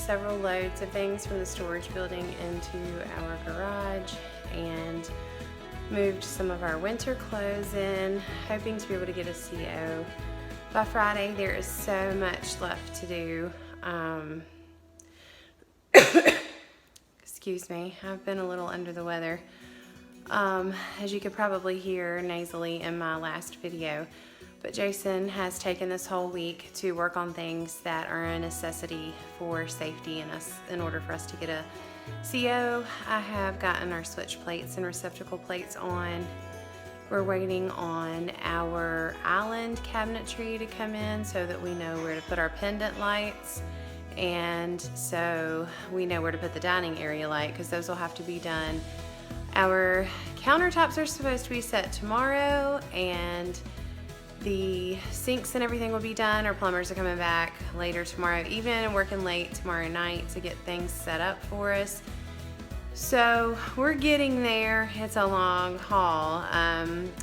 several loads of things from the storage building into our garage and moved some of our winter clothes in, hoping to be able to get a CO by Friday. There is so much left to do. Excuse me, I've been a little under the weather. As you could probably hear nasally in my last video. But Jason has taken this whole week to work on things that are a necessity for safety in order for us to get a CO. I have gotten our switch plates and receptacle plates on. We're waiting on our island cabinetry to come in so that we know where to put our pendant lights, and so we know where to put the dining area light, because those will have to be done. Our countertops are supposed to be set tomorrow, and the sinks and everything will be done. Our plumbers are coming back later tomorrow evening and working late tomorrow night to get things set up for us. So we're getting there. It's a long haul.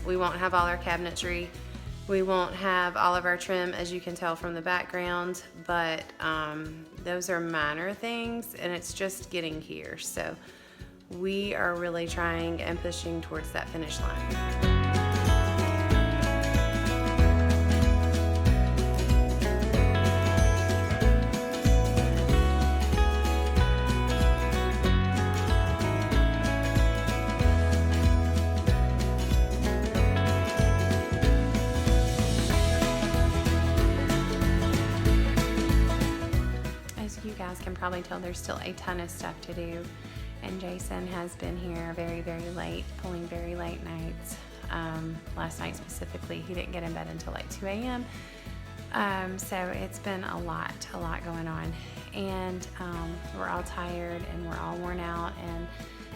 We won't have all our cabinetry. We won't have all of our trim, as you can tell from the background, but those are minor things, and it's just getting here. So we are really trying and pushing towards that finish line. You guys can probably tell there's still a ton of stuff to do, and Jason has been here very, very late, pulling very late nights. Last night specifically, he didn't get in bed until like 2 a.m. So it's been a lot going on, and we're all tired and we're all worn out, and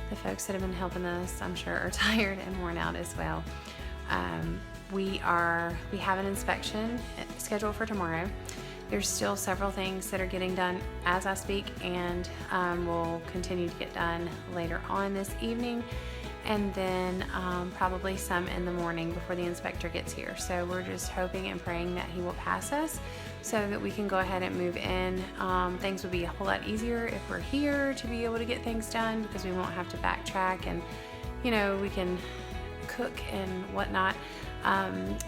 the folks that have been helping us, I'm sure, are tired and worn out as well. We have an inspection scheduled for tomorrow. There's still several things that are getting done as I speak, and will continue to get done later on this evening, and then probably some in the morning before the inspector gets here. So we're just hoping and praying that he will pass us so that we can go ahead and move in. Things would be a whole lot easier if we're here to be able to get things done, because we won't have to backtrack, and we can cook and whatnot.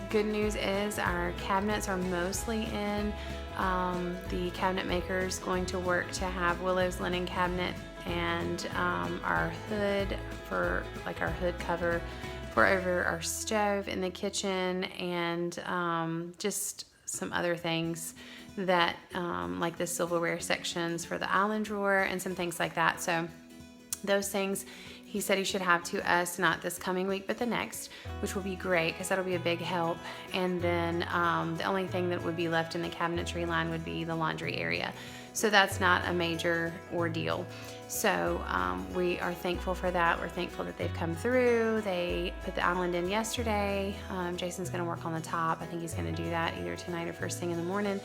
Good news is our cabinets are mostly in. The cabinet maker is going to work to have Willow's linen cabinet and our hood for our hood cover for over our stove in the kitchen, and just some other things that like the silverware sections for the island drawer and some things like that. So those things he said he should have to us not this coming week but the next, which will be great because that'll be a big help. And then the only thing that would be left in the cabinetry line would be the laundry area. So that's not a major ordeal. So we are thankful for that. We're thankful that they've come through. They put the island in yesterday. Jason's going to work on the top. I think he's going to do that either tonight or first thing in the morning.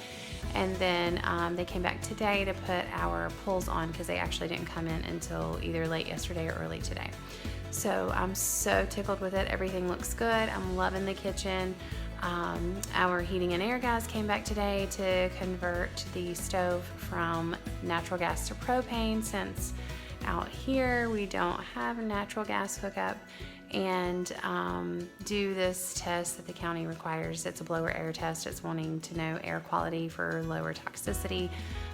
And then they came back today to put our pulls on, because they actually didn't come in until either late yesterday or early today. So I'm so tickled with it. Everything looks good. I'm loving the kitchen. Our heating and air guys came back today to convert the stove from natural gas to propane, since out here we don't have a natural gas hookup, and do this test that the county requires. It's a blower air test. It's wanting to know air quality for lower toxicity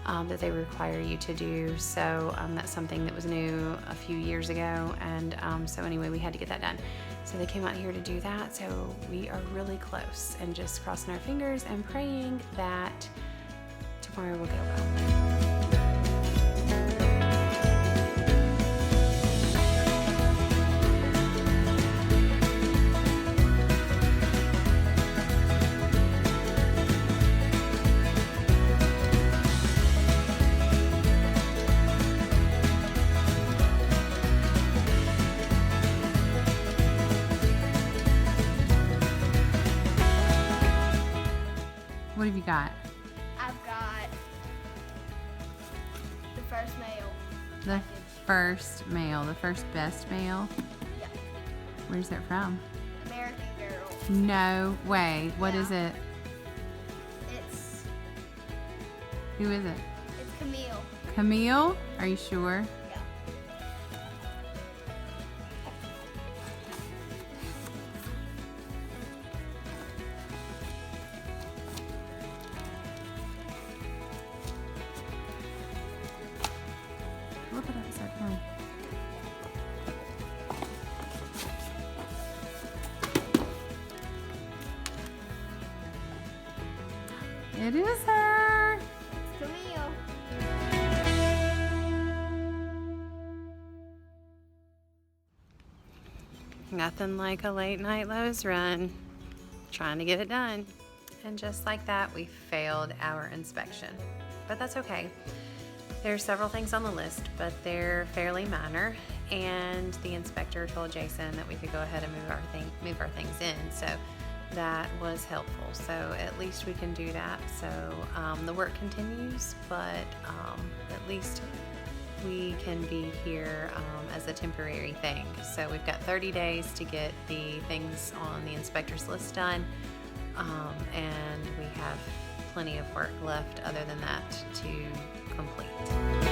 that they require you to do. So that's something that was new a few years ago, and so anyway, we had to get that done. So they came out here to do that. So we are really close, and just crossing our fingers and praying that tomorrow will go well. What have you got? I've got the first mail. The first mail, the first best mail? Yeah. Where's it from? American Girl. No way. What Yeah. is it? It's Who is it? Camille. Camille, are you sure? Yeah. Flip it upside down. It is her. It's Camille. Nothing like a late night Lowe's run. Trying to get it done. And just like that, we failed our inspection. But that's okay. There's several things on the list, but they're fairly minor. And the inspector told Jason that we could go ahead and move our things in. So that was helpful. So at least we can do that. So the work continues, but at least we can be here as a temporary thing. So we've got 30 days to get the things on the inspector's list done, and we have plenty of work left other than that to complete.